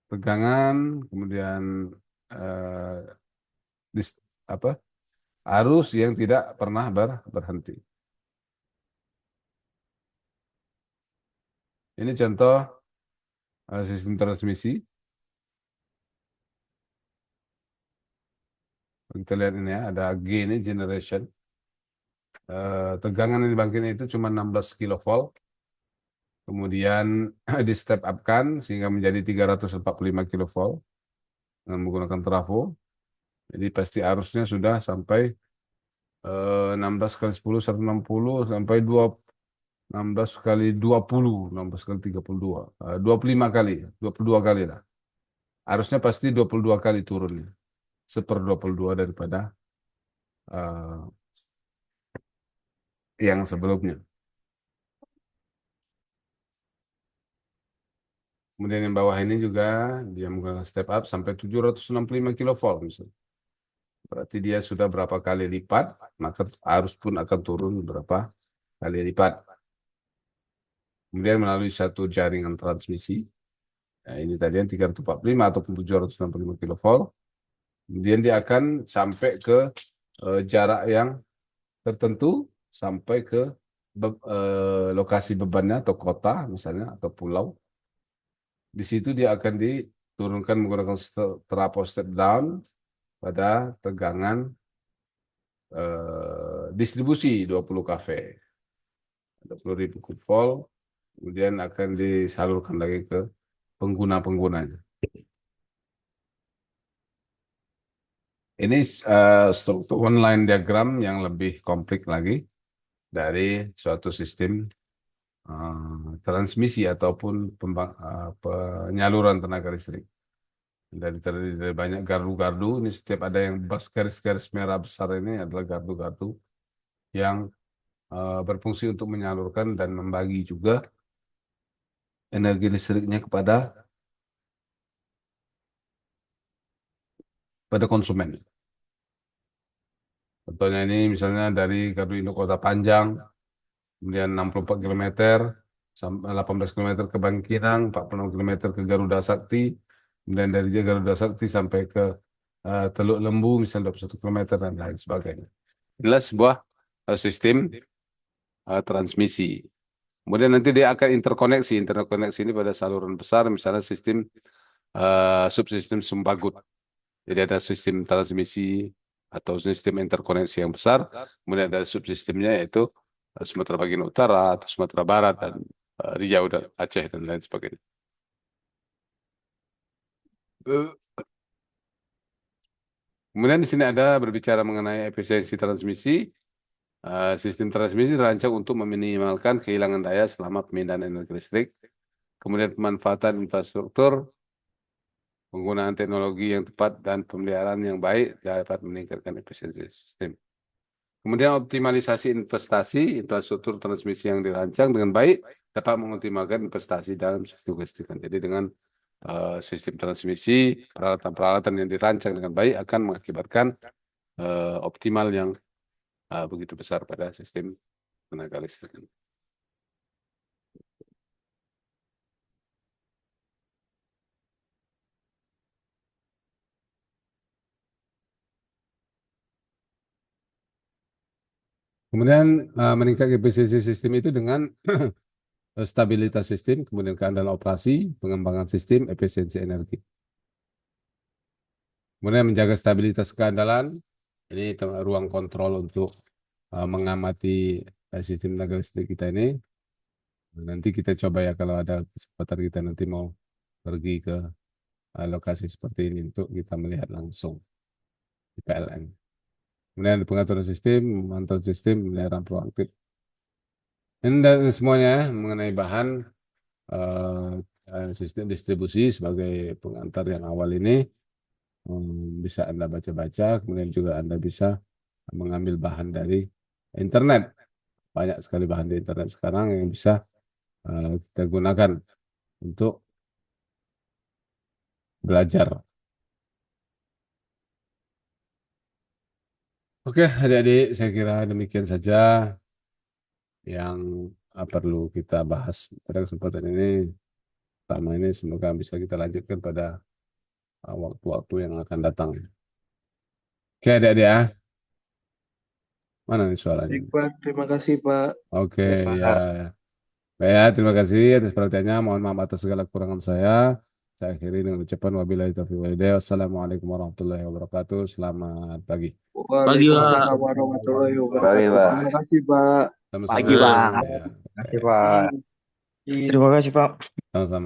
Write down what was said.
tegangan, kemudian eh, dis- apa arus yang tidak pernah berhenti. Ini contoh sistem transmisi. Kita lihat ini ya, ada G ini generation. Tegangan yang dibangkitkan itu cuma 16 kilovolt. Kemudian di step up kan sehingga menjadi 345 kilovolt dengan menggunakan trafo. Jadi pasti arusnya sudah sampai 16 kali 10 160 sampai 16 kali 20, 16 kali 32, 25 kali, 22 kali lah. Arusnya pasti 22 kali turunnya. 1/22 daripada eh, yang sebelumnya. Kemudian yang bawah ini juga dia menggunakan step up sampai 765 kilovolt misalnya. Berarti dia sudah berapa kali lipat, maka arus pun akan turun berapa kali lipat. Kemudian melalui satu jaringan transmisi, nah ini tadi yang 345 ataupun 765 kilovolt. Kemudian dia akan sampai ke jarak yang tertentu, sampai ke lokasi bebannya atau kota misalnya, atau pulau. Di situ dia akan diturunkan menggunakan trafo step down pada tegangan distribusi 20 kV, 20.000 volt, kemudian akan disalurkan lagi ke pengguna-penggunanya. Ini struktur one-line diagram yang lebih kompleks lagi dari suatu sistem transmisi ataupun penyaluran tenaga listrik. Dari banyak gardu-gardu, ini setiap ada yang garis-garis merah besar ini adalah gardu-gardu yang berfungsi untuk menyalurkan dan membagi juga energi listriknya pada konsumen. Contohnya ini misalnya dari gardu induk Kota Panjang, kemudian 64 kilometer sampai 18 kilometer ke Bangkinang, 46 kilometer ke Garuda Sakti, kemudian dari Garuda Sakti sampai ke Teluk Lembu misalnya 21 kilometer dan lain sebagainya. Inilah sebuah sistem transmisi. Kemudian nanti dia akan interkoneksi. Interkoneksi ini pada saluran besar, misalnya sistem subsistem Sumbagut. Jadi ada sistem transmisi atau sistem interkoneksi yang besar, kemudian ada subsistemnya yaitu Sumatera bagian utara atau Sumatera Barat dan Riau dan Aceh dan lain sebagainya. Eh, Kemudian di sini ada berbicara mengenai efisiensi transmisi. Sistem transmisi dirancang untuk meminimalkan kehilangan daya selama pemindahan energi listrik. Kemudian pemanfaatan infrastruktur, penggunaan teknologi yang tepat dan pemeliharaan yang baik dapat meningkatkan efisiensi sistem. Kemudian optimalisasi investasi, infrastruktur transmisi yang dirancang dengan baik dapat mengoptimalkan investasi dalam sistem kelistrikan. Jadi dengan sistem transmisi, peralatan-peralatan yang dirancang dengan baik akan mengakibatkan optimal yang begitu besar pada sistem tenaga listrik. Kemudian meningkat efisiensi sistem itu dengan stabilitas sistem, kemudian keandalan operasi, pengembangan sistem, efisiensi energi. Kemudian menjaga stabilitas keandalan, ini ruang kontrol untuk mengamati sistem tenaga listrik kita ini. Nanti kita coba ya kalau ada kesempatan kita nanti mau pergi ke lokasi seperti ini untuk kita melihat langsung di PLN. Kemudian ada pengaturan sistem, memantau sistem, pemeliharaan proaktif. Ini dan semuanya mengenai bahan sistem distribusi sebagai pengantar yang awal ini bisa Anda baca-baca, kemudian juga Anda bisa mengambil bahan dari internet. Banyak sekali bahan di internet sekarang yang bisa kita gunakan untuk belajar. Oke, adik-adik, saya kira demikian saja yang perlu kita bahas pada kesempatan ini. pertama ini semoga bisa kita lanjutkan pada waktu-waktu yang akan datang. Oke, adik-adik ya. Mana nih suaranya? Baik, Pak. Terima kasih, Pak. Oke, Ya, ya. Pak. Baik ya, terima kasih atas perhatiannya. Mohon maaf atas segala kekurangan saya. Saya akhiri dengan ucapan wabillahi taufiq wal hidayah. Wassalamualaikum warahmatullahi wabarakatuh. Selamat pagi. Pagi, Pak. Waalaikumsalam warahmatullahi Bagi, wabarakatuh. Pak. Terima kasih, Pak. Sama-sama. Pagi, Pagi, Pak. Pak. Ya, Terima kasih, oke. Pak. Terima kasih, Pak. Sama-sama.